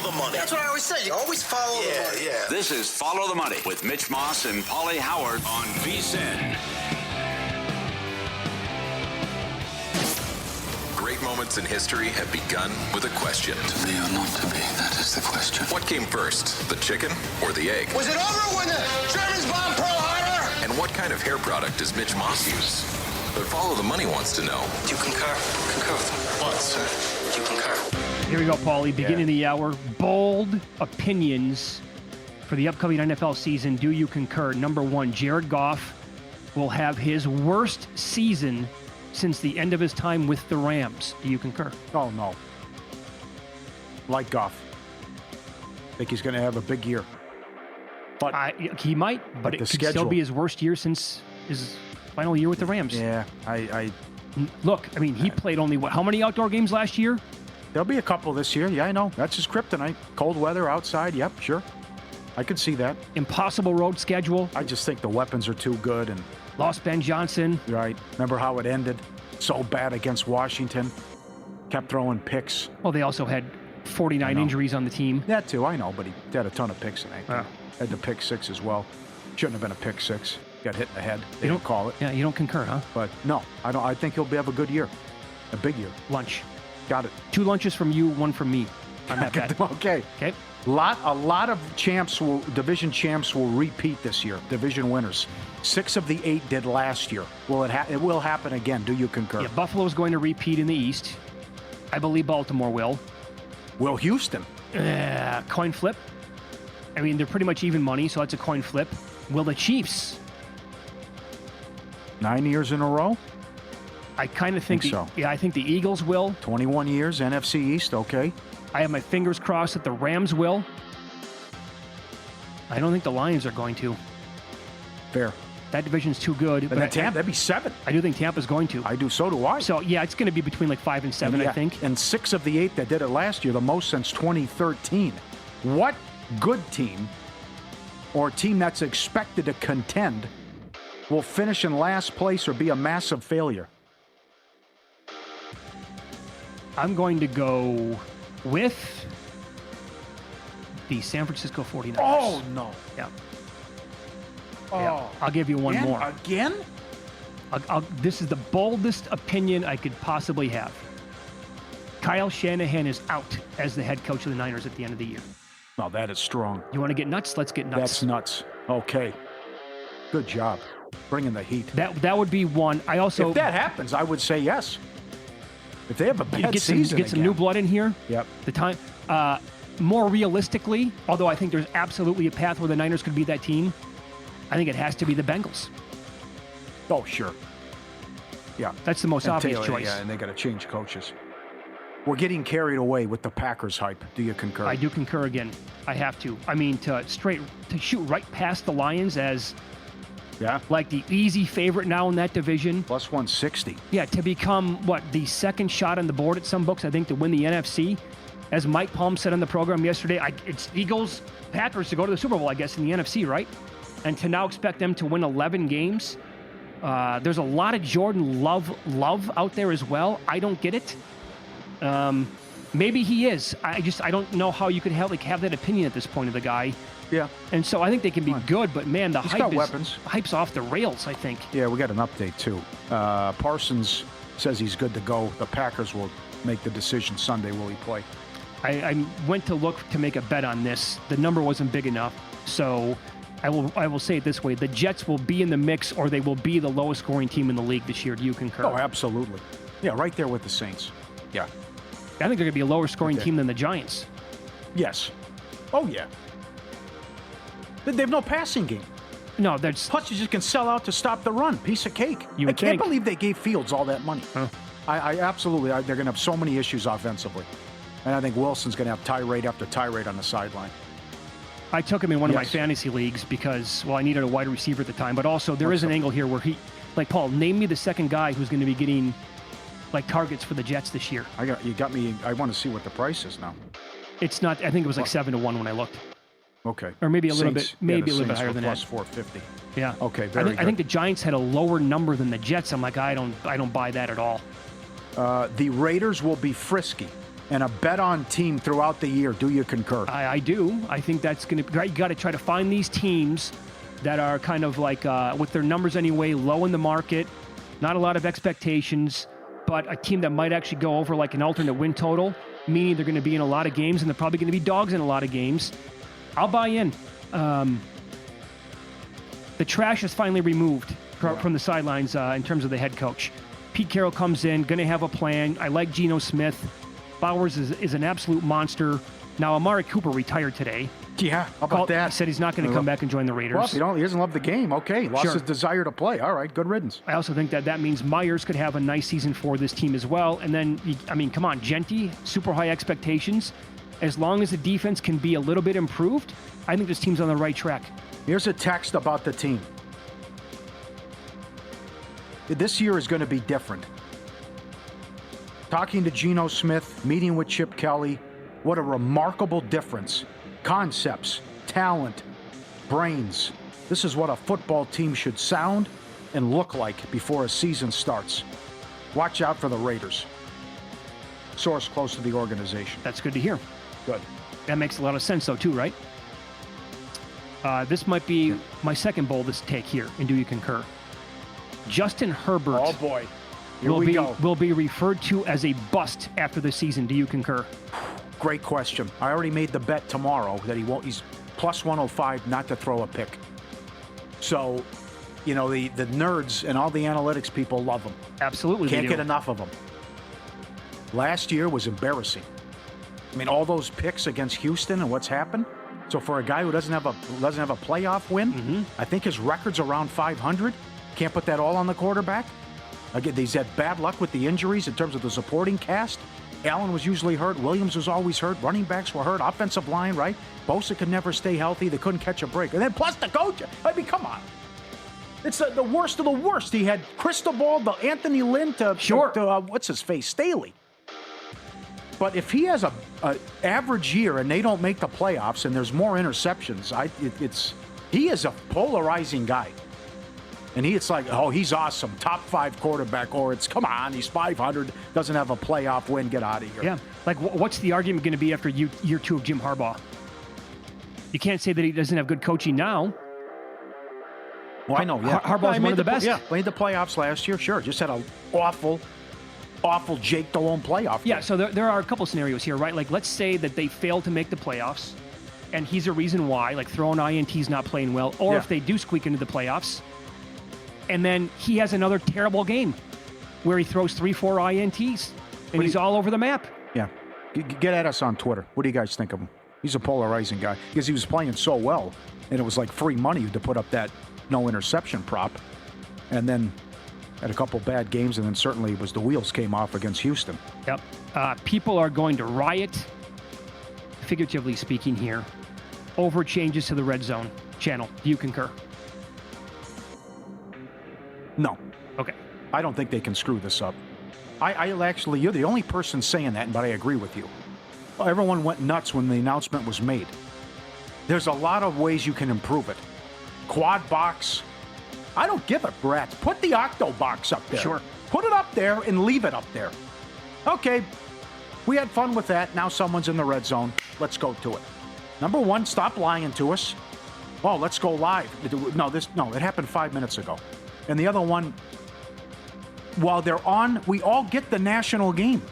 the money. That's what I always say. You always follow the money. Yeah. This is Follow the Money with Mitch Moss and Pauly Howard on VSiN. Great moments in history have begun with a question. To be or not to be, that is the question. What came first, the chicken or the egg? Was it over when the Germans bombed Pearl Harbor? And what kind of hair product does Mitch Moss use? But Follow the Money wants to know. Do you concur? Concur with me. What, sir? Do you concur? Here we go, Pauly. Beginning of the hour. Bold opinions for the upcoming NFL season. Do you concur? Number one, Jared Goff will have his worst season since the end of his time with the Rams. Do you concur? Oh, no. Like Goff. Think he's going to have a big year. But he might, but it could still be his worst year since his final year with the Rams. Yeah, Look, I mean, he played only, how many outdoor games last year? There'll be a couple this year. Yeah, I know. That's his kryptonite. Cold weather outside. Yep, sure. I could see that. Impossible road schedule. I just think the weapons are too good. And lost Ben Johnson. Right. Remember how it ended? So bad against Washington. Kept throwing picks. Well, they also had 49 injuries on the team. That too, I know, but he had a ton of picks in that. Had the pick six as well. Shouldn't have been a pick six. Got hit in the head. They don't call it. Yeah, you don't concur, huh? But no, I don't. I think he'll have a good year. A big year. Lunch. Got it. 2 lunches from you, 1 from me. On that bet. Okay. Okay. A lot of division champs will repeat this year. Division winners. 6 of the 8 did last year. It will happen again. Do you concur? Yeah, Buffalo's going to repeat in the East. I believe Baltimore will. Will Houston? Coin flip. I mean, they're pretty much even money, so that's a coin flip. Will the Chiefs? 9 years in a row? I kind of think so. Yeah, I think the Eagles will. 21 years, NFC East, okay. I have my fingers crossed that the Rams will. I don't think the Lions are going to. Fair. That division's too good. But that'd be 7. I do think Tampa's going to. I do, so do I. So, yeah, it's going to be between like 5 and 7, I think. And 6 of the 8 that did it last year, the most since 2013. What good team or team that's expected to contend will finish in last place or be a massive failure? I'm going to go with the San Francisco 49ers. Oh, no. Yeah. Oh. Yeah. I'll give you one more. Again? This is the boldest opinion I could possibly have. Kyle Shanahan is out as the head coach of the Niners at the end of the year. No, that is strong. You want to get nuts? Let's get nuts. That's nuts. Okay. Good job. Bringing the heat. That would be one. I also... If that happens, I would say yes. If they have a bad season get some new blood in here. Yep. The time... more realistically, although I think there's absolutely a path where the Niners could be that team, I think it has to be the Bengals. Oh, sure. Yeah. That's the most obvious choice. Yeah, and they got to change coaches. We're getting carried away with the Packers hype. Do you concur? I do concur again. I have to. I mean, to shoot right past the Lions as like the easy favorite now in that division. Plus 160. Yeah, to become, the second shot on the board at some books, I think, to win the NFC. As Mike Palm said on the program yesterday, it's Eagles, Packers to go to the Super Bowl, I guess, in the NFC, right? And to now expect them to win 11 games. There's a lot of Jordan love out there as well. I don't get it. Maybe he is. I don't know how you could have that opinion at this point of the guy. Yeah. And so I think they can be good, but man, the hype's off the rails, I think. Yeah, we got an update too. Parsons says he's good to go. The Packers will make the decision Sunday. Will he play? I went to look to make a bet on this. The number wasn't big enough, so I will say it this way: the Jets will be in the mix, or they will be the lowest scoring team in the league this year. Do you concur? Oh, absolutely. Yeah, right there with the Saints. Yeah. I think they're going to be a lower scoring team than the Giants. Yes. Oh, yeah. They have no passing game. No, that's... Plus, you just can sell out to stop the run. Piece of cake. I can't believe they gave Fields all that money. Huh. I absolutely... they're going to have so many issues offensively. And I think Wilson's going to have tirade after tirade on the sideline. I took him in one of my fantasy leagues because, I needed a wide receiver at the time. But also, there is an angle here where Paul, name me the second guy who's going to be getting... targets for the Jets this year. You got me. I want to see what the price is now. It's not. I think it was like 7-1 when I looked. Okay. Or maybe a little bit. Maybe a little bit higher than that. Plus 450. Yeah. Okay. Very good. I think the Giants had a lower number than the Jets. I'm like, I don't buy that at all. The Raiders will be frisky. and a bet-on team throughout the year. Do you concur? I do. I think that's going to. You got to try to find these teams that are kind of like with their numbers anyway, low in the market, not a lot of expectations, but a team that might actually go over like an alternate win total, meaning they're going to be in a lot of games and they're probably going to be dogs in a lot of games. I'll buy in. The trash is finally removed from the sidelines in terms of the head coach. Pete Carroll comes in, going to have a plan. I like Geno Smith. Bowers is an absolute monster. Now, Amari Cooper retired today. Yeah, how about that? He said he's not going to come back and join the Raiders. Well, he doesn't love the game. Okay, lost his desire to play. All right, good riddance. I also think that means Myers could have a nice season for this team as well. And then, come on, Genty, super high expectations. As long as the defense can be a little bit improved, I think this team's on the right track. Here's a text about the team. This year is going to be different. Talking to Geno Smith, meeting with Chip Kelly, what a remarkable difference. Concepts, talent, brains. This is what a football team should sound and look like before a season starts. Watch out for the Raiders. Source close to the organization. That's good to hear. Good. That makes a lot of sense, though, too, right? This might be my second boldest take here, and do you concur? Justin Herbert. Oh, boy. Here we go. Will be referred to as a bust after the season. Do you concur? Great question. I already made the bet tomorrow that he won't. He's plus 105 not to throw a pick. So, the nerds and all the analytics people love him. Absolutely. Can't get enough of him. Last year was embarrassing. All those picks against Houston and what's happened. So for a guy who doesn't have a playoff win, I think his record's around 500. Can't put that all on the quarterback. Again, he's had bad luck with the injuries in terms of the supporting cast. Allen was usually hurt. Williams was always hurt. Running backs were hurt. Offensive line, right? Bosa could never stay healthy. They couldn't catch a break. And then plus the coach. Come on. It's the worst of the worst. He had Cristobal, the Anthony Lynn to what's his face, Staley. But if he has a average year and they don't make the playoffs and there's more interceptions, he is a polarizing guy. And it's like, oh, he's awesome, top 5 quarterback, or it's, come on, he's 500, doesn't have a playoff win, get out of here. Yeah, like what's the argument going to be after year 2 of Jim Harbaugh? You can't say that he doesn't have good coaching now. Well, I know, yeah. Harbaugh's one of the best. Yeah, made the playoffs last year, sure. Just had an awful Jake Delhomme playoff game. Yeah, so there are a couple scenarios here, right? Like, let's say that they fail to make the playoffs, and he's a reason why, like throwing INTs, not playing well, or if they do squeak into the playoffs, and then he has another terrible game where he throws 3-4 INTs, and he's all over the map. Yeah. Get at us on Twitter. What do you guys think of him? He's a polarizing guy because he was playing so well, and it was like free money to put up that no interception prop, and then had a couple bad games, and then certainly the wheels came off against Houston. Yep. People are going to riot, figuratively speaking here, over changes to the Red Zone channel. Do you concur? No. Okay. I don't think they can screw this up. I actually, you're the only person saying that, but I agree with you. Everyone went nuts when the announcement was made. There's a lot of ways you can improve it. Quad box. I don't give a rat's. Put the octo box up there. Sure. Put it up there and leave it up there. Okay. We had fun with that. Now someone's in the red zone. Let's go to it. Number one, stop lying to us. Oh, let's go live. No, it happened 5 minutes ago. And the other one, while they're on, we all get the national game.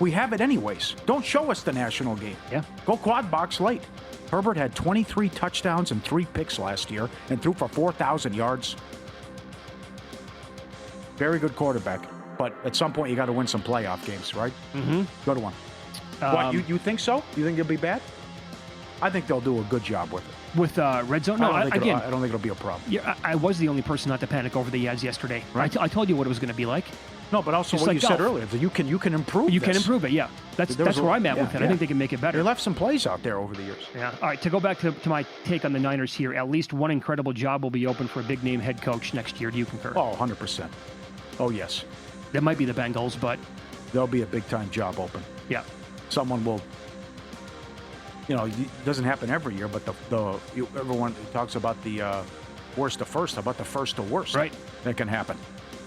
We have it anyways. Don't show us the national game. Yeah. Go quad box late. Herbert had 23 touchdowns and 3 picks last year and threw for 4,000 yards. Very good quarterback. But at some point, you got to win some playoff games, right? Mm-hmm. Go to one. What, you think so? You think it'll be bad? I think they'll do a good job with it. With Red Zone? No, I don't think it'll be a problem. Yeah, I was the only person not to panic over the ads yesterday. Right. I told you what it was going to be like. No, but also Just what like you said golf. earlier, that you can improve You this. can improve it, yeah. That's where I'm at with it. I think they can make it better. They left some plays out there over the years. Yeah. All right, to go back to my take on the Niners here, at least one incredible job will be open for a big-name head coach next year. Do you concur? Oh, 100%. Oh, yes. That might be the Bengals, but... There'll be a big-time job open. Yeah. Someone will... it doesn't happen every year, but everyone talks about the worst to first. How about the first to worst? Right. That can happen.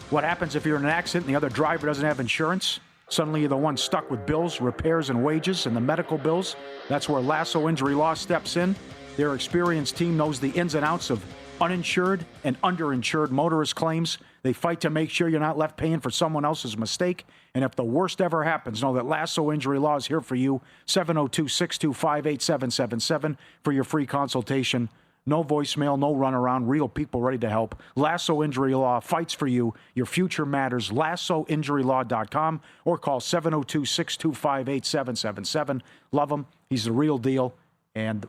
What happens if you're in an accident and the other driver doesn't have insurance? Suddenly you're the one stuck with bills, repairs, and wages, and the medical bills. That's where Lasso Injury Law steps in. Their experienced team knows the ins and outs of uninsured and underinsured motorist claims. They fight to make sure you're not left paying for someone else's mistake. And if the worst ever happens, know that Lasso Injury Law is here for you. 702-625-8777 for your free consultation. No voicemail, no runaround, real people ready to help. Lasso Injury Law fights for you. Your future matters. LassoInjuryLaw.com or call 702-625-8777. Love him. He's the real deal and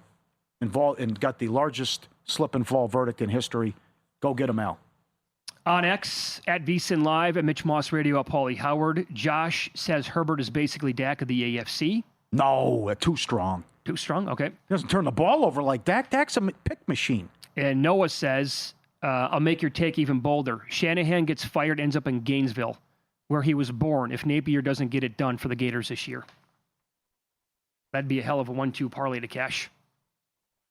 involved and got the largest slip and fall verdict in history. Go get him, Al. On X, at VSiN Live, at Mitch Moss Radio, at Pauly Howard. Josh says Herbert is basically Dak of the AFC. No, too strong. Too strong? Okay. He doesn't turn the ball over like Dak. Dak's a pick machine. And Noah says, I'll make your take even bolder. Shanahan gets fired, ends up in Gainesville, where he was born, if Napier doesn't get it done for the Gators this year. That'd be a hell of a 1-2 parlay to cash.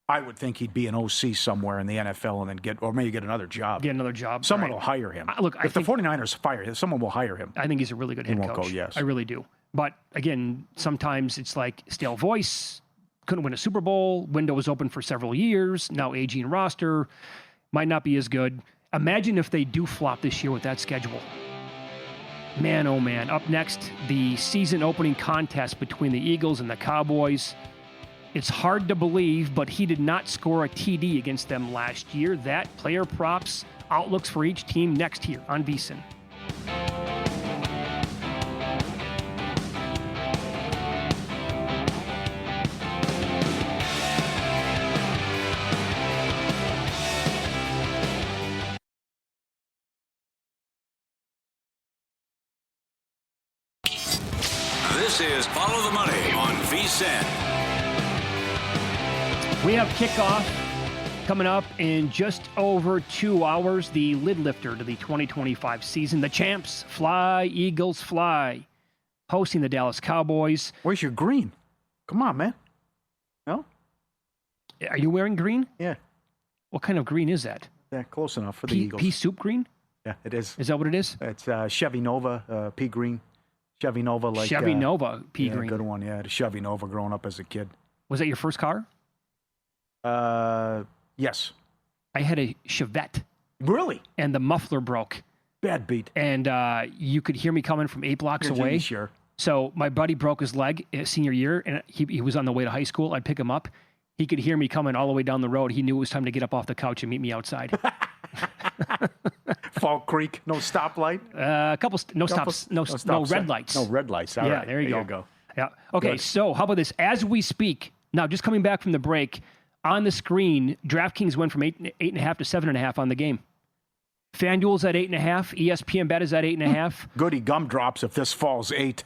I would think he'd be an OC somewhere in the NFL and then maybe get another job. Get another job. Someone right. will hire him. Look, if the 49ers fire him, someone will hire him. I think he's a really good head coach. He won't go, yes. I really do. But again, sometimes it's like stale voice, couldn't win a Super Bowl, window was open for several years, now aging roster, might not be as good. Imagine if they do flop this year with that schedule. Man, oh man. Up next, the season opening contest between the Eagles and the Cowboys. It's hard to believe, but he did not score a TD against them last year. That, player props, outlooks for each team next here on VSiN. This is Follow the Money on VSiN. We have kickoff coming up in just over 2 hours. The lid lifter to the 2025 season. The champs fly, Eagles fly. Hosting the Dallas Cowboys. Where's your green? Come on, man. No? Are you wearing green? Yeah. What kind of green is that? Yeah, close enough for the Eagles. Pea soup green? Yeah, it is. Is that what it is? It's Chevy Nova pea green. Chevy Nova, like Chevy Nova pea green. Good one. Yeah, the Chevy Nova growing up as a kid. Was that your first car? Yes. I had a Chevette. Really? And the muffler broke. Bad beat. And you could hear me coming from 8 blocks away. Sure. So my buddy broke his leg senior year, and he was on the way to high school. I'd pick him up. He could hear me coming all the way down the road. He knew it was time to get up off the couch and meet me outside. Fall Creek, no stoplight? No red lights. No red lights. All right. There you go. Yeah. Okay, Good. So how about this? As we speak, now just coming back from the break, on the screen, DraftKings went from 8.5 to 7.5 on the game. FanDuel's at 8.5. ESPN Bet is at 8.5. Goody gumdrops if this falls 8.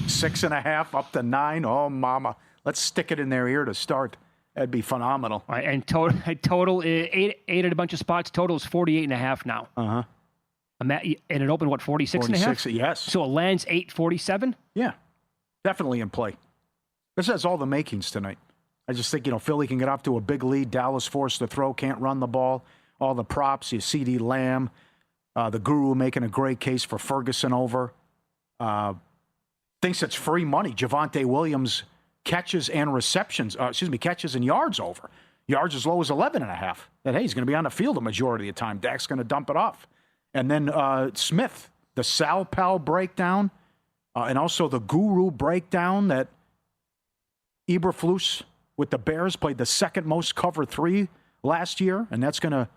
6.5 up to 9. Oh, mama. Let's stick it in their ear to start. That'd be phenomenal. All right, and total eight at a bunch of spots. Total is 48.5 now. Uh-huh. And it opened, 46.5? 46, yes. So it lands 8.47? Yeah, definitely in play. This has all the makings tonight. I just think, Philly can get off to a big lead. Dallas forced to throw, can't run the ball. All the props, you CeeDee Lamb, the Guru making a great case for Ferguson over. Thinks it's free money. Javonte Williams catches and yards over. Yards as low as 11.5. That, hey, he's going to be on the field the majority of the time. Dak's going to dump it off. And then Smith, the Sal Pal breakdown, and also the Guru breakdown that Eberflus with the Bears played the second most cover 3 last year, and that's going to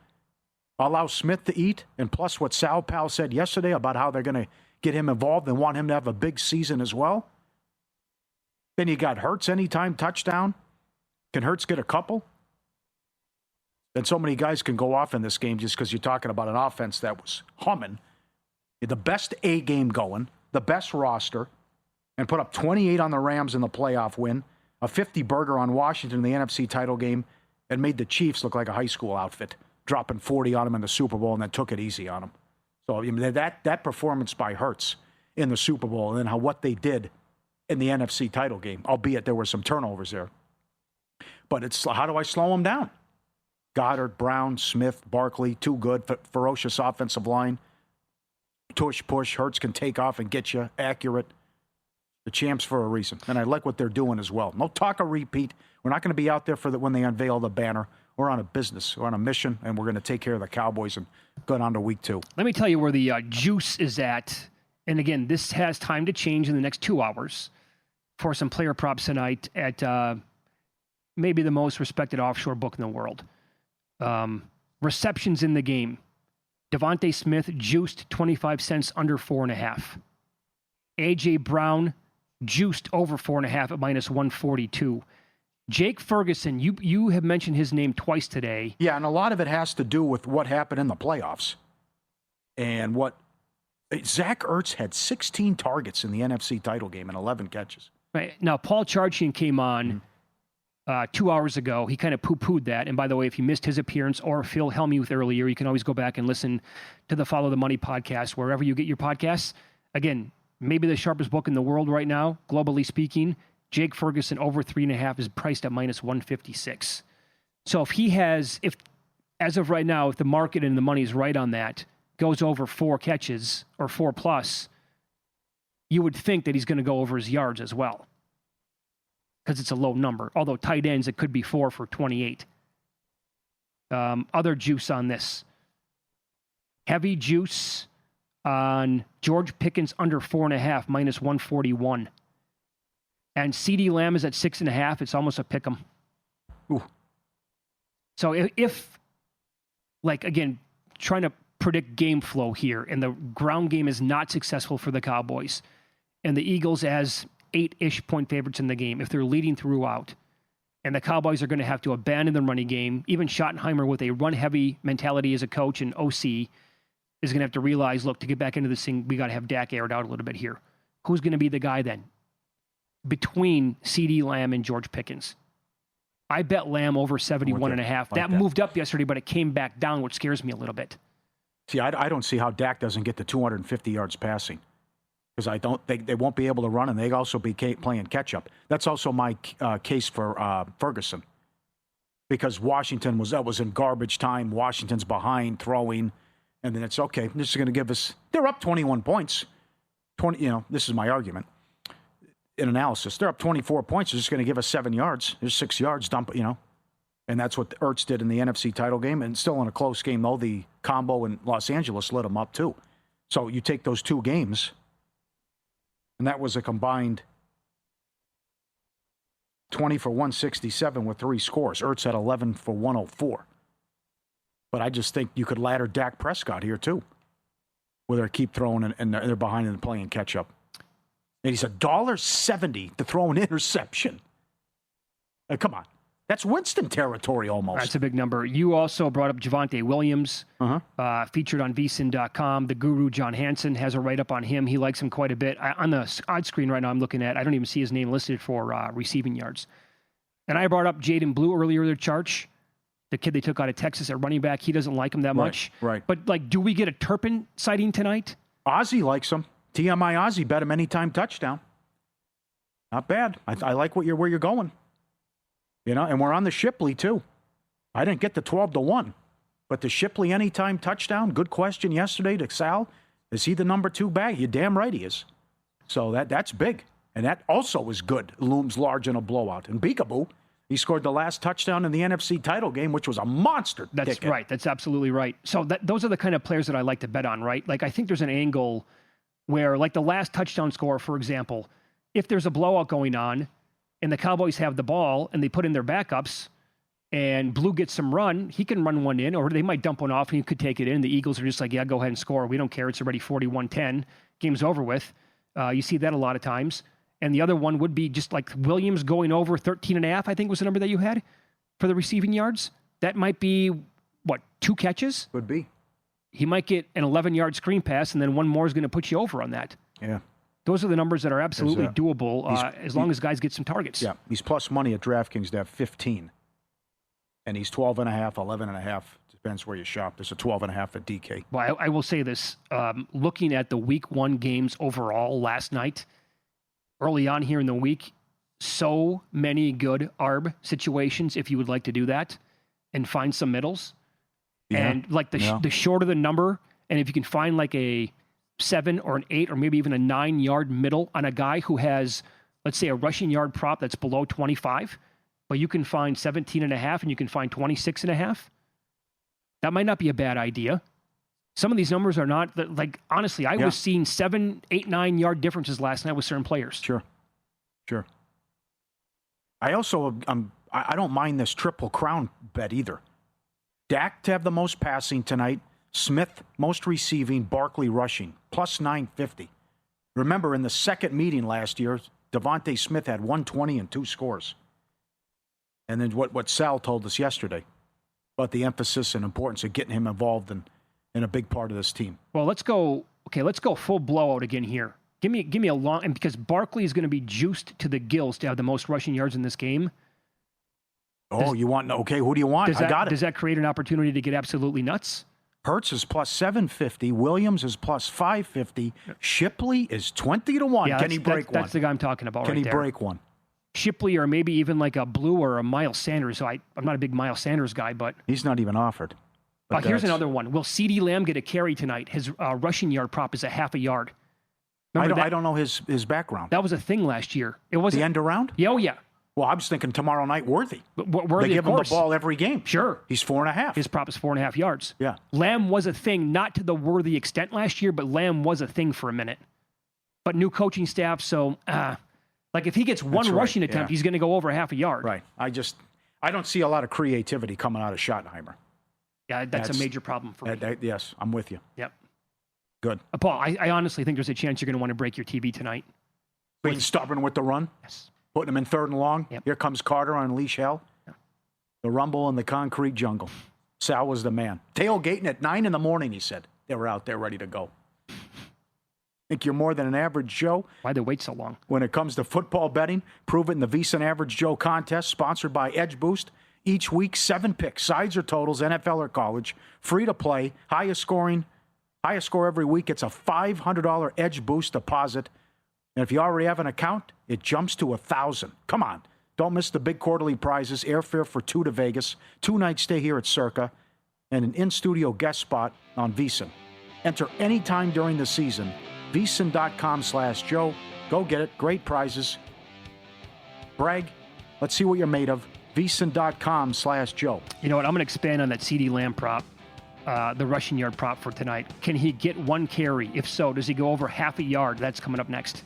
allow Smith to eat. And plus what Sal Pal said yesterday about how they're going to get him involved and want him to have a big season as well. Then you got Hurts anytime touchdown. Can Hurts get a couple? And so many guys can go off in this game just because you're talking about an offense that was humming. The best A game going, the best roster, and put up 28 on the Rams in the playoff win, a 50-burger on Washington in the NFC title game, and made the Chiefs look like a high school outfit, dropping 40 on them in the Super Bowl and then took it easy on them. So that performance by Hurts in the Super Bowl and then what they did in the NFC title game, albeit there were some turnovers there. But it's how do I slow them down? Goddard, Brown, Smith, Barkley, too good, ferocious offensive line. Tush, push, Hurts can take off and get you accurate. The champs for a reason. And I like what they're doing as well. No talk of repeat. We're not going to be out there when they unveil the banner. We're on a business. We're on a mission, and we're going to take care of the Cowboys and go on to week 2. Let me tell you where the juice is at. And again, this has time to change in the next 2 hours for some player props tonight at maybe the most respected offshore book in the world. Receptions in the game. Devontae Smith juiced 25 cents under 4.5. A.J. Brown juiced over 4.5 at minus 142. Jake Ferguson, you have mentioned his name twice today. Yeah, and a lot of it has to do with what happened in the playoffs. And Zach Ertz had 16 targets in the NFC title game and 11 catches. Right. Now, Paul Charchian came on 2 hours ago. He kind of poo-pooed that. And by the way, if you missed his appearance or Phil Hellmuth earlier, you can always go back and listen to the Follow the Money podcast, wherever you get your podcasts. Again, maybe the sharpest book in the world right now, globally speaking. Jake Ferguson over 3.5 is priced at minus 156. So if as of right now, if the market and the money is right on that, goes over 4 catches or 4+, you would think that he's going to go over his yards as well, because it's a low number. Although tight ends, it could be 4 for 28. Other juice on this. Heavy juice on George Pickens under 4.5, minus 141. And CeeDee Lamb is at 6.5. It's almost a pick 'em. Ooh. So if again, trying to predict game flow here, and the ground game is not successful for the Cowboys, and the Eagles as 8-ish point favorites in the game, if they're leading throughout, and the Cowboys are going to have to abandon the running game, even Schottenheimer with a run-heavy mentality as a coach and OC is going to have to realize, look, to get back into this thing, we got to have Dak aired out a little bit here. Who's going to be the guy then between CeeDee Lamb and George Pickens? I bet Lamb over 71.5. That moved up yesterday, but it came back down, which scares me a little bit. See, I don't see how Dak doesn't get to 250 yards passing, because I don't think they won't be able to run, and they also be playing catch-up. That's also my case for Ferguson, because Washington was in garbage time. Washington's behind throwing, and then it's okay. This is going to give us. They're up 21 points. 20. This is my argument in analysis. They're up 24 points. They're just going to give us 7 yards. There's 6 yards dump. And that's what Ertz did in the NFC title game, and still in a close game though. The combo in Los Angeles lit them up too. So you take those 2 games, and that was a combined 20 for 167 with 3 scores. Ertz had 11 for 104. But I just think you could ladder Dak Prescott here too, where they keep throwing and they're behind and playing catch up. And he's $1.70 to throw an interception. Come on. That's Winston territory almost. That's a big number. You also brought up Javonte Williams, featured on vsin.com. The guru, John Hansen, has a write-up on him. He likes him quite a bit. On the odd screen right now I'm looking at, I don't even see his name listed for receiving yards. And I brought up Jaden Blue earlier, the Charge, the kid they took out of Texas at running back. He doesn't like him that much. Right. But, do we get a Turpin sighting tonight? Ozzie likes him. TMI Ozzie bet him anytime touchdown. Not bad. I like where you're going. And we're on the Shipley, too. I didn't get the 12-1, but the Shipley anytime touchdown, good question yesterday to Sal. Is he the number 2 back? You're damn right he is. So that's big. And that also is good. Looms large in a blowout. And Peekaboo, he scored the last touchdown in the NFC title game, which was a monster That's ticket. right. That's absolutely right. So those are the kind of players that I like to bet on, right? I think there's an angle where, the last touchdown score, for example, if there's a blowout going on, and the Cowboys have the ball, and they put in their backups, and Blue gets some run, he can run one in, or they might dump one off, and he could take it in. The Eagles are just like, yeah, go ahead and score. We don't care. It's already 41-10. Game's over with. You see that a lot of times. And the other one would be just like Williams going over 13.5, I think was the number that you had for the receiving yards. That might be, 2 catches? Would be. He might get an 11-yard screen pass, and then one more is going to put you over on that. Yeah. Those are the numbers that are absolutely doable as long as guys get some targets. Yeah, he's plus money at DraftKings to have 15. And he's 12.5, 11.5. Depends where you shop. There's a 12.5 at DK. Well, I will say this. Looking at the Week 1 games overall last night, early on here in the week, so many good ARB situations if you would like to do that and find some middles. Yeah. And the shorter the number, and if you can find a 7 or an 8 or maybe even a 9-yard middle on a guy who has, let's say, a rushing yard prop that's below 25, but you can find 17.5 and you can find 26.5, that might not be a bad idea. Some of these numbers are not, like, honestly, I was seeing 7, 8, 9-yard differences last night with certain players. Sure. I also, I don't mind this Triple Crown bet either. Dak to have the most passing tonight, Smith most receiving, Barkley rushing, plus 950. Remember, in the second meeting last year, Devontae Smith had 120 and 2 scores. And then what Sal told us yesterday about the emphasis and importance of getting him involved in a big part of this team. Well, let's go full blowout again here. Give me a long, and because Barkley is going to be juiced to the gills to have the most rushing yards in this game. Who do you want? I got it. Does that create an opportunity to get absolutely nuts? Hurts is plus 750. Williams is plus 550. Shipley is 20 to 1. Yeah, Can he break one? That's the guy I'm talking about. Can he break one? Shipley or maybe even like a Blue or a Miles Sanders. So I'm not a big Miles Sanders guy, but he's not even offered. Here's another one. Will CeeDee Lamb get a carry tonight? His rushing yard prop is a half a yard. I don't know his background. That was a thing last year. It was the end around? Yeah, oh yeah. Well, I was thinking tomorrow night Worthy. Worthy, they give him the ball every game. Sure. He's 4.5. His prop is 4.5 yards. Yeah. Lamb was a thing, not to the Worthy extent last year, but Lamb was a thing for a minute. But new coaching staff, so like if he gets one rushing attempt, he's going to go over half a yard. Right. I don't see a lot of creativity coming out of Schottenheimer. Yeah, that's a major problem for me. Yes, I'm with you. Yep. Good. Paul, I honestly think there's a chance you're going to want to break your TV tonight. Being stubborn with the run? Yes. Putting him in 3rd and long? Yep. Here comes Carter on Leash Hell. Yep. The rumble in the concrete jungle. Sal was the man. Tailgating at 9 in the morning, he said. They were out there ready to go. Think you're more than an average Joe? Why'd they wait so long? When it comes to football betting, prove it in the VSiN Average Joe contest, sponsored by Edge Boost. Each week, 7 picks, sides or totals, NFL or college, free to play, highest score every week. It's a $500 Edge Boost deposit. And if you already have an account, it jumps to $1,000. Come on. Don't miss the big quarterly prizes, airfare for 2 to Vegas, 2-night stay here at Circa, and an in-studio guest spot on VSiN. Enter anytime during the season. VSiN.com/Joe. Go get it. Great prizes. Brag. Let's see what you're made of. VSiN.com/Joe. You know what? I'm going to expand on that CeeDee Lamb prop, the rushing yard prop for tonight. Can he get 1 carry? If so, does he go over half a yard? That's coming up next.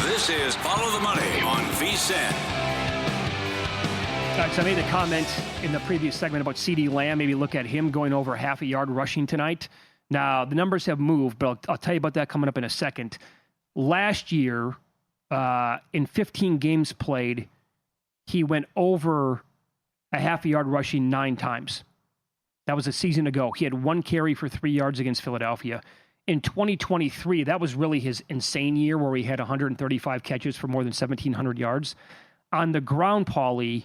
This is Follow the Money on VSiN. All right, so I made a comment in the previous segment about CeeDee Lamb. Maybe look at him going over half a yard rushing tonight. Now, the numbers have moved, but I'll tell you about that coming up in a second. Last year, in 15 games played, he went over a half a yard rushing 9 times. That was a season ago. He had 1 carry for 3 yards against Philadelphia. In 2023, that was really his insane year where he had 135 catches for more than 1,700 yards. On the ground, Pauly,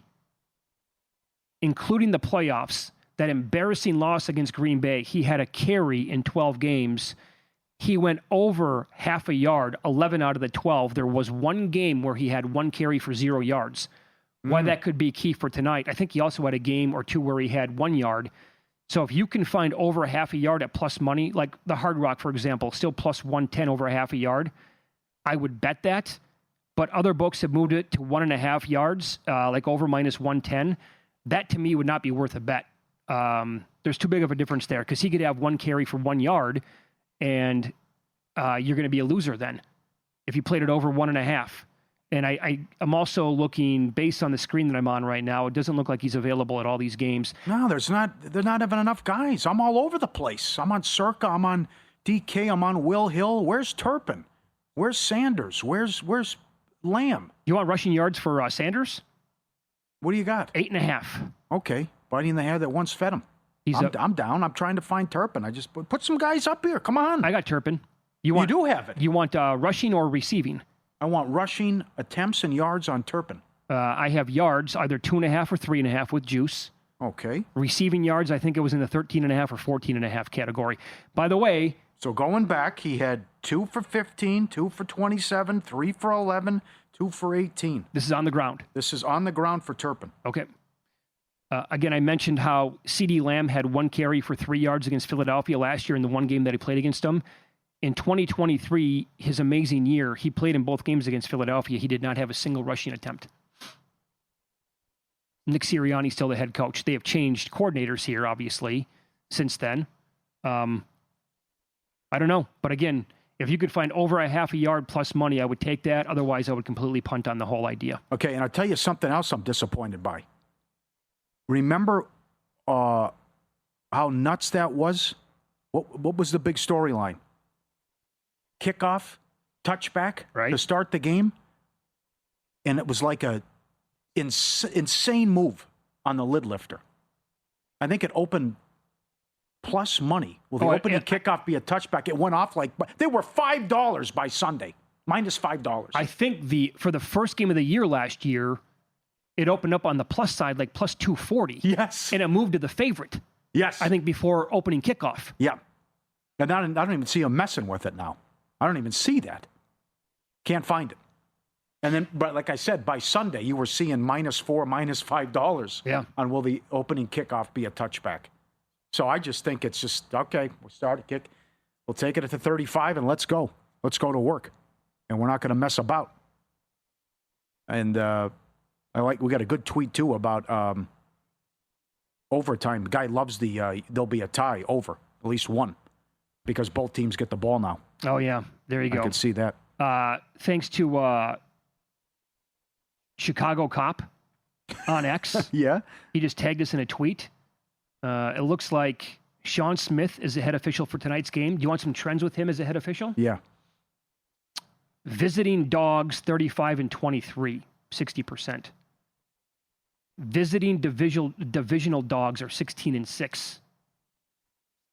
including the playoffs, that embarrassing loss against Green Bay, he had a carry in 12 games. He went over half a yard, 11 out of the 12. There was 1 game where he had 1 carry for 0 yards. Why that could be key for tonight. I think he also had a game or 2 where he had 1 yard. So if you can find over half a yard at plus money, like the Hard Rock, for example, still plus 110 over a half a yard, I would bet that. But other books have moved it to 1.5 yards, like over minus 110. That to me would not be worth a bet. There's too big of a difference there because he could have 1 carry for 1 yard, and you're going to be a loser then if you played it over 1.5. And I'm also looking, based on the screen that I'm on right now, it doesn't look like he's available at all these games. No, they're not having enough guys. I'm all over the place. I'm on Circa, I'm on DK, I'm on Will Hill. Where's Turpin? Where's Sanders? Where's Lamb? You want rushing yards for Sanders? What do you got? 8.5. Okay, biting the hand that once fed him. I'm down. I'm trying to find Turpin. I just put some guys up here. Come on. I got Turpin. You do have it. You want rushing or receiving? I want rushing attempts and yards on Turpin. I have yards, either 2.5 or 3.5 with juice. Okay. Receiving yards, I think it was in the 13.5 or 14.5 category. By the way... So going back, he had 2 for 15, 2 for 27, 3 for 11, 2 for 18. This is on the ground. This is on the ground for Turpin. Okay. Again, I mentioned how CeeDee Lamb had 1 carry for 3 yards against Philadelphia last year in the one game that he played against them. In 2023, his amazing year, he played in both games against Philadelphia. He did not have a single rushing attempt. Nick Sirianni's still the head coach. They have changed coordinators here, obviously, since then. I don't know. But again, if you could find over a half a yard plus money, I would take that. Otherwise, I would completely punt on the whole idea. Okay, and I'll tell you something else I'm disappointed by. Remember how nuts that was? What was the big storyline? Kickoff, touchback to start the game. And it was like a insane move on the lid lifter. I think it opened plus money. Will the opening kickoff be a touchback? It went off like they were $5 by Sunday, minus $5. I think for the first game of the year last year, it opened up on the plus side like plus 240. Yes, and it moved to the favorite. Yes, I think before opening kickoff. Yeah, and I don't even see them messing with it now. I don't even see that. Can't find it. And then, but like I said, by Sunday, you were seeing -$4, -$5 on will the opening kickoff be a touchback. So I just think it's just, okay, we'll start a kick. We'll take it at the 35 and let's go. Let's go to work. And we're not going to mess about. And we got a good tweet, too, about overtime. The guy loves there'll be a tie over, at least one, because both teams get the ball now. Oh, yeah. There you go. I can see that. Thanks to Chicago Cop on X. Yeah. He just tagged us in a tweet. It looks like Sean Smith is the head official for tonight's game. Do you want some trends with him as a head official? Yeah. Visiting dogs, 35 and 23, 60%. Visiting divisional dogs are 16 and 6,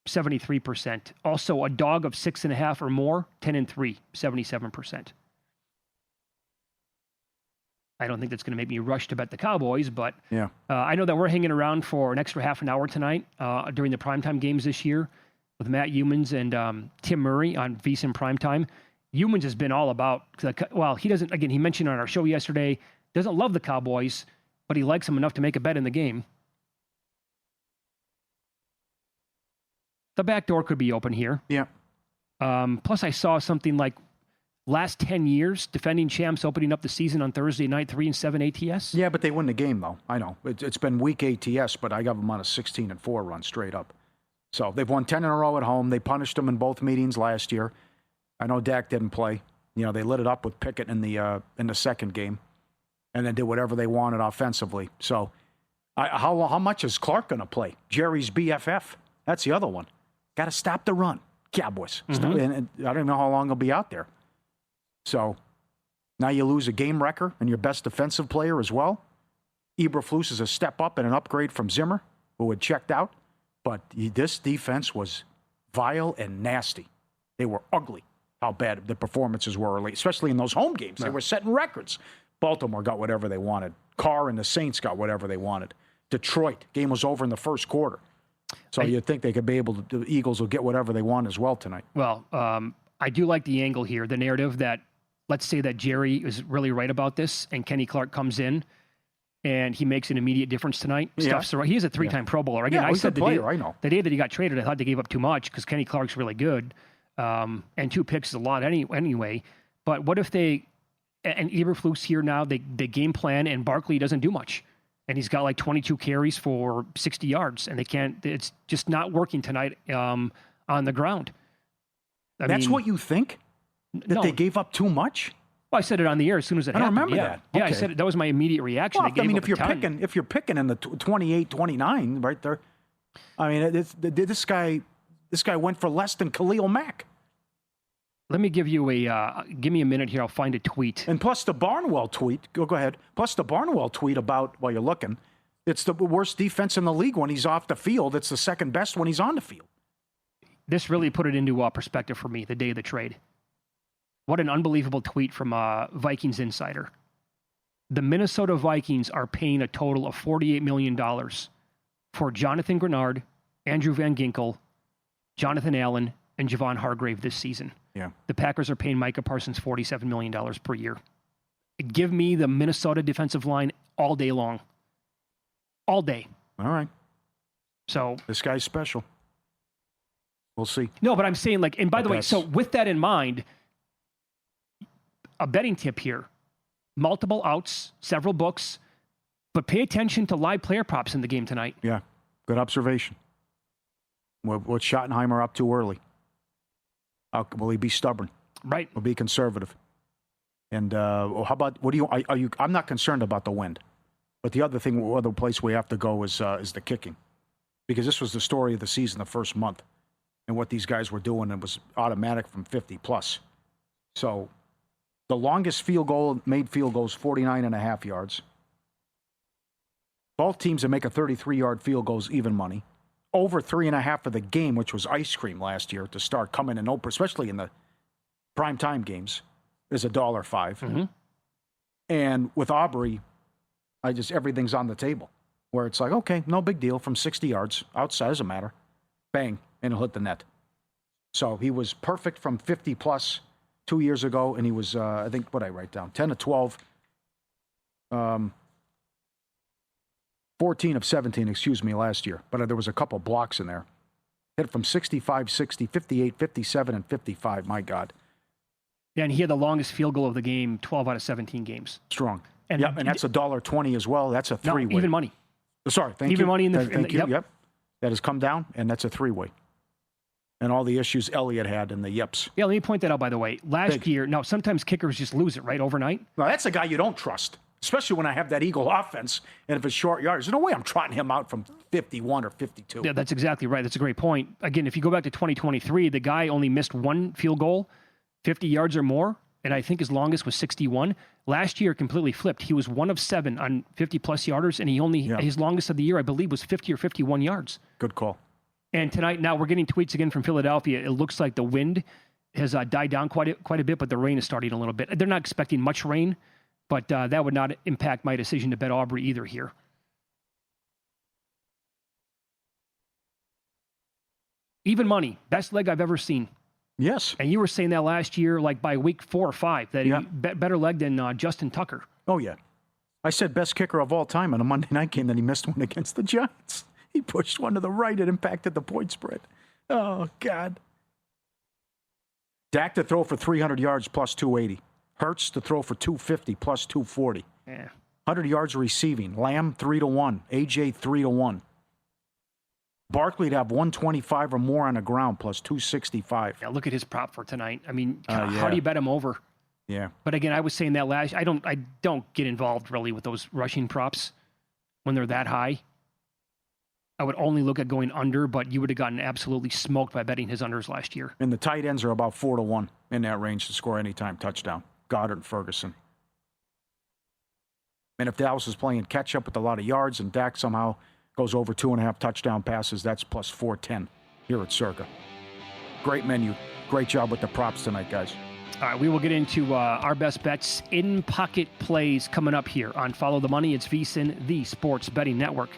73%. Also, a dog of 6.5 or more, 10 and 3, 77%. I don't think that's going to make me rush to bet the Cowboys, but yeah. I know that we're hanging around for an extra half an hour tonight during the primetime games this year with Matt Humans and Tim Murray on VSiN Primetime. Humans has been all about, he doesn't, again, he mentioned on our show yesterday, doesn't love the Cowboys, but he likes them enough to make a bet in the game. The back door could be open here. Yeah. Plus, I saw something like last 10 years, defending champs opening up the season on Thursday night, 3-7 ATS. Yeah, but they win the game, though. I know. It's been weak ATS, but I got them on a 16-4 run straight up. So they've won 10 in a row at home. They punished them in both meetings last year. I know Dak didn't play. You know, they lit it up with Pickett in the second game and then did whatever they wanted offensively. So how much is Clark going to play? Jerry's BFF. That's the other one. Got to stop the run. Cowboys. Mm-hmm. And I don't know how long he'll be out there. So now you lose a game wrecker and your best defensive player as well. Eberflus is a step up and an upgrade from Zimmer, who had checked out. But this defense was vile and nasty. They were ugly, how bad the performances were early, especially in those home games. They were setting records. Baltimore got whatever they wanted. Carr and the Saints got whatever they wanted. Detroit, game was over in the first quarter. So you'd think they could be able to, the Eagles will get whatever they want as well tonight. Well, I do like the angle here, the narrative that, let's say that Jerry is really right about this and Kenny Clark comes in and he makes an immediate difference tonight. Yeah. He is a three-time Pro Bowler. Again, I said the day that he got traded, I thought they gave up too much because Kenny Clark's really good. And 2 picks is a lot anyway. But what if and Eberflus here now, they game plan and Barkley doesn't do much. And he's got like 22 carries for 60 yards and it's just not working tonight on the ground. That's what you think? That they gave up too much? Well, I said it on the air as soon as it happened. I remember that. Yeah, Okay. I said it. That was my immediate reaction. Well, if you're picking in the 28-29 right there, I mean, this guy went for less than Khalil Mack. Let me give me a minute here. I'll find a tweet. And plus the Barnwell tweet. Go ahead. Plus the Barnwell tweet about while you're looking, it's the worst defense in the league when he's off the field. It's the second best when he's on the field. This really put it into perspective for me the day of the trade. What an unbelievable tweet from Vikings Insider. The Minnesota Vikings are paying a total of $48 million for Jonathan Grenard, Andrew Van Ginkel, Jonathan Allen, and Javon Hargrave this season. Yeah. The Packers are paying Micah Parsons $47 million per year. Give me the Minnesota defensive line all day long. All day. All right. So this guy's special. We'll see. No, but I'm saying, like, and by the way, so with that in mind, a betting tip here. Multiple outs, several books, but pay attention to live player props in the game tonight. Yeah, good observation. What's Schottenheimer up too early? Will he be stubborn? Right. Will be conservative? And how about, what do you, are you, I'm not concerned about the wind. But the other thing, other place we have to go is the kicking. Because this was the story of the season the first month. And what these guys were doing, it was automatic from 50 plus. So the longest made field goal is 49.5 yards. Both teams that make a 33-yard field goal is even money. Over 3.5 for the game, which was ice cream last year to start coming in, especially in the primetime games, is $1.05. Mm-hmm. And with Aubrey, everything's on the table. Where it's like, okay, no big deal. From 60 yards, outside doesn't matter. Bang, and he'll hit the net. So he was perfect from 50 plus 2 years ago, and he was, I think, what I write down, 10 of 12, 14 of 17, last year. But there was a couple blocks in there. Hit from 65, 60, 58, 57, and 55. My God. Yeah, and he had the longest field goal of the game, 12 out of 17 games. Strong. And and that's $1.20 as well. That's a three-way. Even money. Sorry, thank you. Even money in the thank you. Yep. Yep. That has come down, and that's a three-way. And all the issues Elliott had in the yips. Yeah, let me point that out, by the way. Last year, now sometimes kickers just lose it, right, overnight? Now, that's a guy you don't trust, especially when I have that Eagle offense, and if it's short yards. There's no way I'm trotting him out from 51 or 52. Yeah, that's exactly right. That's a great point. Again, if you go back to 2023, the guy only missed one field goal, 50 yards or more, and I think his longest was 61. Last year, completely flipped. He was 1 of 7 on 50-plus yarders, and his longest of the year, I believe, was 50 or 51 yards. Good call. And tonight, now we're getting tweets again from Philadelphia. It looks like the wind has died down quite a bit, but the rain is starting a little bit. They're not expecting much rain, but that would not impact my decision to bet Aubrey either here. Even money, best leg I've ever seen. Yes. And you were saying that last year, like by week 4 or 5, that he better leg than Justin Tucker. Oh, yeah. I said best kicker of all time on a Monday night game, then he missed one against the Giants. He pushed one to the right. It impacted the point spread. Oh, God. Dak to throw for 300 yards plus 280. Hurts to throw for 250 plus 240. Yeah. 100 yards receiving. Lamb 3-1. AJ 3-1. Barkley to have 125 or more on the ground plus 265. Yeah, look at his prop for tonight. I mean, how do you bet him over? Yeah. But again, I was saying that I don't get involved really with those rushing props when they're that high. I would only look at going under, but you would have gotten absolutely smoked by betting his unders last year. And the tight ends are about 4-1 in that range to score anytime touchdown. Goddard and Ferguson. And if Dallas is playing catch up with a lot of yards and Dak somehow goes over 2.5 touchdown passes, that's plus 410 here at Circa. Great menu. Great job with the props tonight, guys. All right, we will get into our best bets, in-pocket plays coming up here on Follow the Money. It's VSiN, the Sports Betting Network.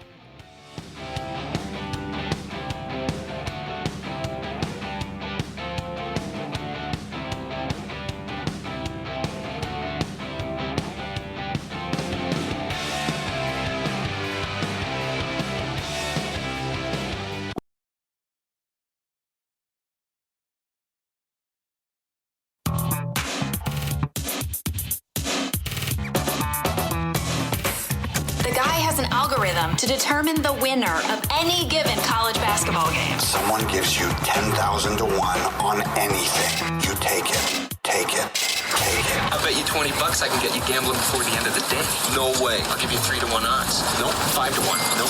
To determine the winner of any given college basketball game. Someone gives you 10,000 to 1 on anything. You take it. Take it. Take it. I bet you $20 I can get you gambling before the end of the day. No way. I'll give you 3-1 odds. Nope. 5-1. Nope.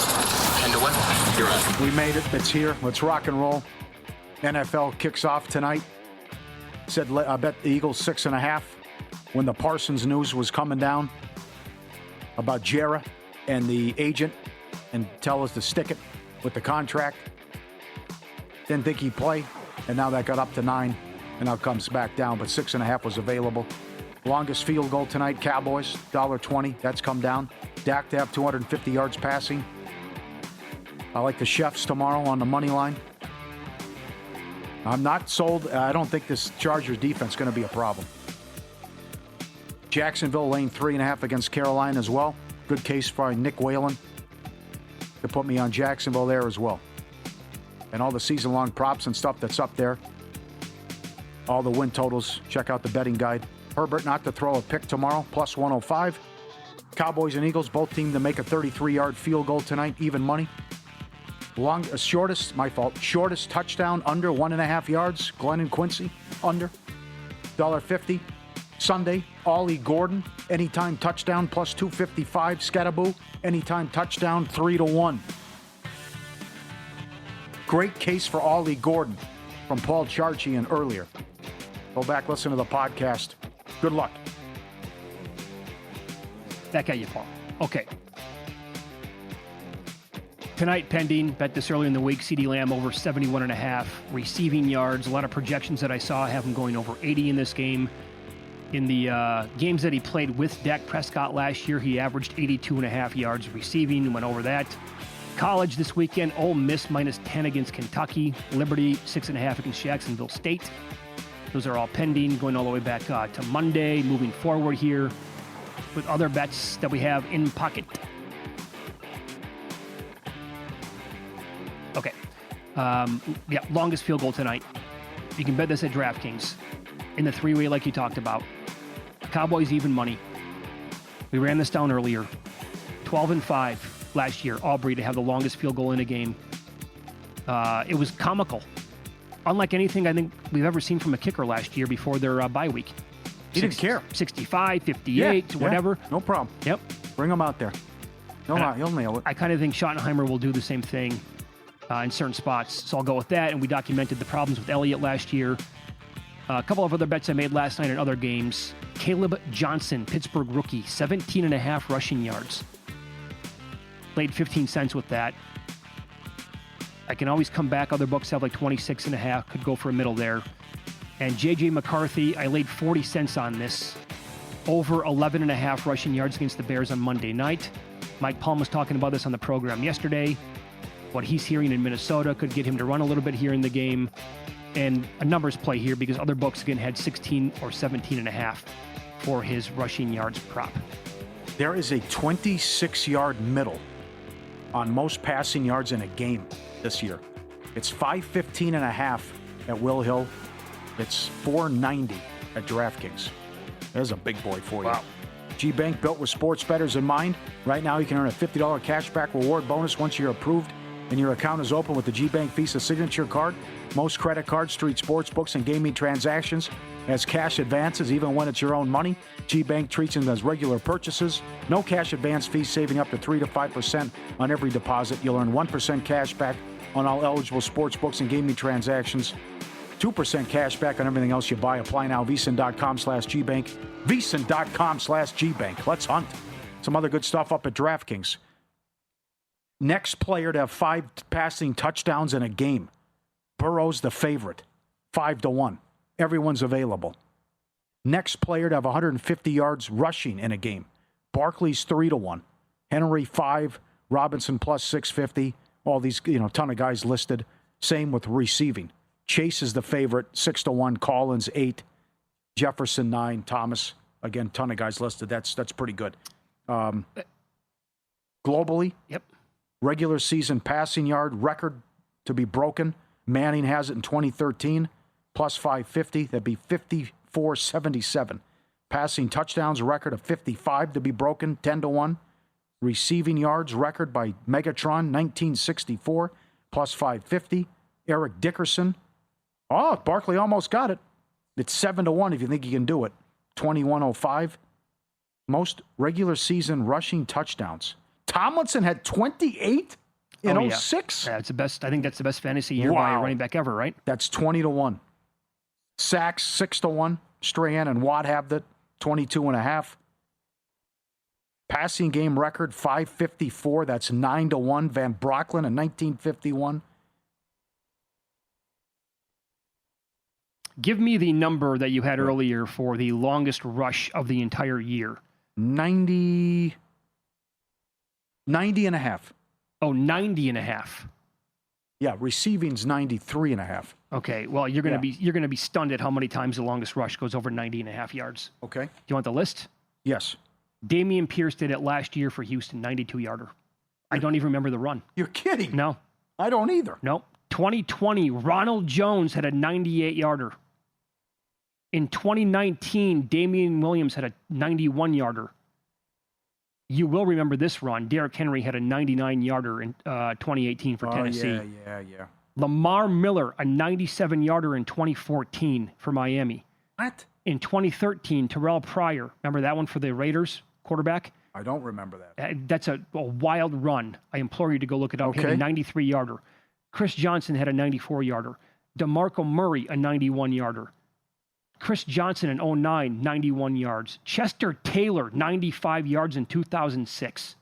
10-1. You're on. We made it. It's here. Let's rock and roll. NFL kicks off tonight. Said I bet the Eagles 6.5 when the Parsons news was coming down about Jarrah and the agent, and tell us to stick it with the contract. Didn't think he'd play, and now that got up to 9, and now comes back down, but 6.5 was available. Longest field goal tonight, Cowboys, $1.20. That's come down. Dak to have 250 yards passing. I like the Chefs tomorrow on the money line. I'm not sold. I don't think this Chargers defense is going to be a problem. Jacksonville laying 3.5 against Carolina as well. Good case for Nick Whalen to put me on Jacksonville there as well. And all the season-long props and stuff that's up there. All the win totals. Check out the betting guide. Herbert not to throw a pick tomorrow, plus 105. Cowboys and Eagles, both teams to make a 33-yard field goal tonight, even money. Shortest touchdown, under 1.5 yards. Glenn and Quincy, under. $1.50. Sunday, Ollie Gordon, anytime touchdown, plus 255. Scattaboo, anytime touchdown, 3-1. Great case for Ollie Gordon from Paul Charchian earlier. Go back, listen to the podcast. Good luck. Back at you, Paul. Okay. Tonight, pending, bet this earlier in the week, CeeDee Lamb over 71.5 receiving yards. A lot of projections that I saw have him going over 80 in this game. In the games that he played with Dak Prescott last year, he averaged 82.5 yards receiving, went over that. College this weekend, Ole Miss minus 10 against Kentucky. Liberty 6.5 against Jacksonville State. Those are all pending, going all the way back to Monday, moving forward here with other bets that we have in pocket. Okay. Longest field goal tonight. You can bet this at DraftKings in the three-way like you talked about. Cowboys even money. We ran this down earlier. 12-5 last year, Aubrey to have the longest field goal in a game. It was comical. Unlike anything I think we've ever seen from a kicker last year before their bye week. He didn't care. 65, 58, whatever. No problem. Yep. Bring him out there. He'll nail it. I kind of think Schottenheimer will do the same thing in certain spots. So I'll go with that. And we documented the problems with Elliott last year. A couple of other bets I made last night in other games. Caleb Johnson, Pittsburgh rookie, 17.5 rushing yards. Played 15 cents with that. I can always come back. Other books have like 26.5. Could go for a middle there. And J.J. McCarthy, I laid 40 cents on this. Over 11.5 rushing yards against the Bears on Monday night. Mike Palm was talking about this on the program yesterday. What he's hearing in Minnesota could get him to run a little bit here in the game. And a numbers play here because other books, again, had 16 or 17.5 for his rushing yards prop. There is a 26-yard middle on most passing yards in a game this year. It's 515.5 at Will Hill. It's 490 at DraftKings. There's a big boy for you. Wow. G-Bank, built with sports bettors in mind. Right now, you can earn a $50 cashback reward bonus once you're approved and your account is open with the G-Bank Visa Signature Card. Most credit cards, street sports books, and gaming transactions as cash advances, even when it's your own money. G-Bank treats them as regular purchases. No cash advance fees, saving up to 3 to 5% on every deposit. You'll earn 1% cash back on all eligible sports books and gaming transactions. 2% cash back on everything else you buy. Apply now. VSiN.com/GBank. VSiN.com/GBank. Let's hunt. Some other good stuff up at DraftKings. Next player to have 5 passing touchdowns in a game. Burrow's the favorite. 5-1. Everyone's available. Next player to have 150 yards rushing in a game. Barkley's 3-1. Henry 5. Robinson plus 650. All these, ton of guys listed. Same with receiving. Chase is the favorite, 6-1. Collins 8. Jefferson 9. Thomas, again, ton of guys listed. That's pretty good. Globally, yep. Regular season passing yard record to be broken. Manning has it in 2013, plus 550. That'd be 54.77. Passing touchdowns record of 55 to be broken, 10-1. Receiving yards record by Megatron, 1964, plus 550. Eric Dickerson. Oh, Barkley almost got it. It's 7-1 if you think you can do it. 2105. Most regular season rushing touchdowns. Tomlinson had 28 in 06. Yeah, it's the best. I think that's the best fantasy year by a running back ever, right? That's 20-1. Sacks 6-1. Strahan and Watt have that 22.5. Passing game record 554. That's 9-1. Van Brocklin in 1951. Give me the number that you had earlier for the longest rush of the entire year. 90 and a half. Oh, 90 and a half. Yeah, receiving's 93 and a half. Okay, well, you're going to be stunned at how many times the longest rush goes over 90 and a half yards. Okay. Do you want the list? Yes. Damian Pierce did it last year for Houston, 92-yarder. I don't even remember the run. You're kidding. No. I don't either. Nope. 2020, Ronald Jones had a 98-yarder. In 2019, Damian Williams had a 91-yarder. You will remember this run. Derrick Henry had a 99-yarder in 2018 for Tennessee. Yeah. Lamar Miller, a 97-yarder in 2014 for Miami. What? In 2013, Terrell Pryor, remember that one for the Raiders quarterback? I don't remember that. That's a wild run. I implore you to go look it up. He Okay. had a 93-yarder. Chris Johnson had a 94-yarder. DeMarco Murray, a 91-yarder. Chris Johnson in 09, 91 yards. Chester Taylor, 95 yards in 2006.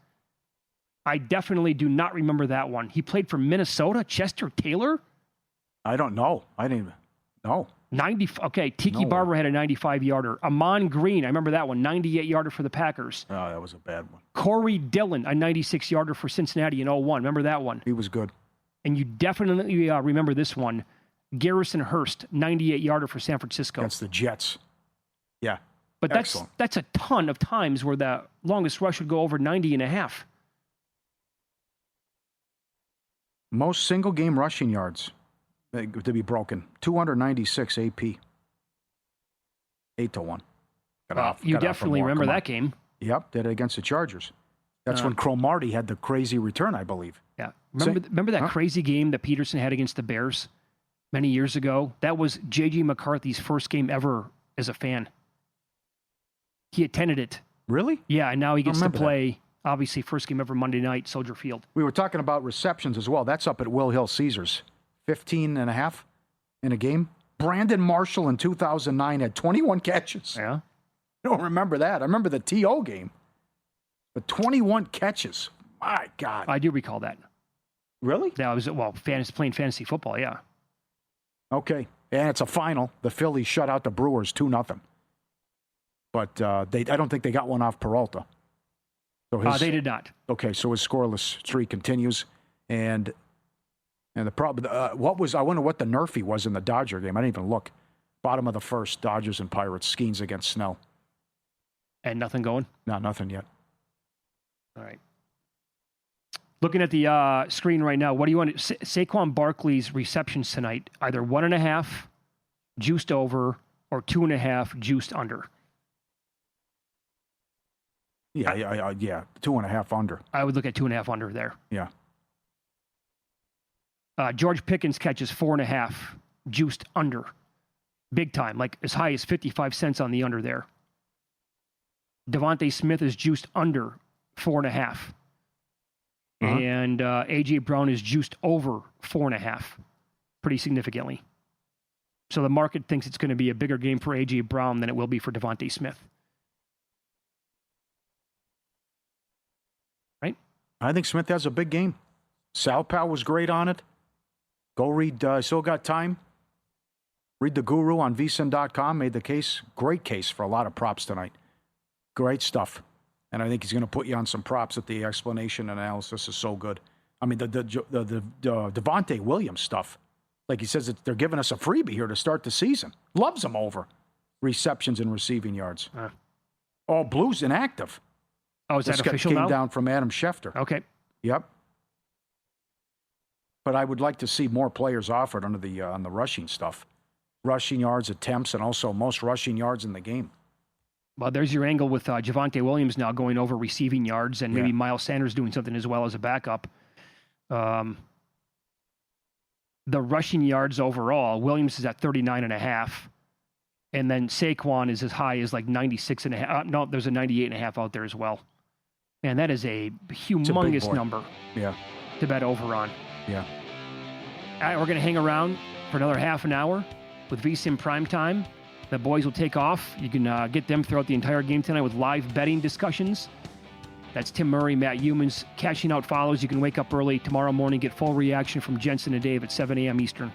I definitely do not remember that one. He played for Minnesota, Chester Taylor? I don't know. I didn't even know. Okay, Tiki No. Barber had a 95-yarder. Amon Green, I remember that one, 98-yarder for the Packers. Oh, that was a bad one. Corey Dillon, a 96-yarder for Cincinnati in 01. Remember that one? He was good. And you definitely remember this one. Garrison Hurst, 98-yarder for San Francisco. Against the Jets. Yeah. But Excellent. that's a ton of times where the longest rush would go over 90 and a half. Most single-game rushing yards to be broken. 296 AP. 8-1. You definitely remember that game. Yep, did it against the Chargers. That's when Cromartie had the crazy return, I believe. Yeah. Remember that crazy game that Peterson had against the Bears many years ago? That was J.J. McCarthy's first game ever as a fan. He attended it. Really? Yeah, and now he gets to remember play, obviously, first game ever Monday night, Soldier Field. We were talking about receptions as well. That's up at Will Hill Caesars. 15 and a half in a game. Brandon Marshall in 2009 had 21 catches. Yeah. I don't remember that. I remember the T.O. game. But 21 catches. My God. I do recall that. Really? That was, playing fantasy football, yeah. Okay. And it's a final. The Phillies shut out the Brewers 2-0. But I don't think they got one off Peralta. So They did not. Okay, so his scoreless streak continues. And the problem, I wonder what the nerfy was in the Dodger game. I didn't even look. Bottom of the first, Dodgers and Pirates, Skeens against Snell. And nothing going? No, nothing yet. All right. Looking at the screen right now, what do you want? Saquon Barkley's receptions tonight, either 1.5 juiced over or 2.5 juiced under. Yeah, 2.5 under. I would look at 2.5 under there. Yeah. George Pickens catches 4.5 juiced under. Big time, like as high as 55 cents on the under there. Devontae Smith is juiced under 4.5. And A.J. Brown is juiced over 4.5, pretty significantly. So the market thinks it's going to be a bigger game for A.J. Brown than it will be for Devontae Smith. Right? I think Smith has a big game. Sal Powell was great on it. Go read, still got time. Read The Guru on vsin.com. Made the case, great case for a lot of props tonight. Great stuff. And I think he's going to put you on some props at the explanation and analysis is so good. I mean, the Devontae Williams stuff. Like he says, they're giving us a freebie here to start the season. Loves them over. Receptions and receiving yards. All Blues inactive. Oh, is that official came now? down from Adam Schefter. Okay. Yep. But I would like to see more players offered under the on the rushing stuff. Rushing yards, attempts, and also most rushing yards in the game. Well, there's your angle with Javonte Williams now going over receiving yards and maybe Miles Sanders doing something as well as a backup. The rushing yards overall, Williams is at 39.5. And then Saquon is as high as like 96.5. No, there's a 98.5 out there as well. And that is a humongous number to bet over on. Yeah. All right, we're going to hang around for another half an hour with VSiN Primetime. The boys will take off. You can get them throughout the entire game tonight with live betting discussions. That's Tim Murray, Matt Humans. Cashing out follows. You can wake up early tomorrow morning, get full reaction from Jensen and Dave at 7 a.m. Eastern.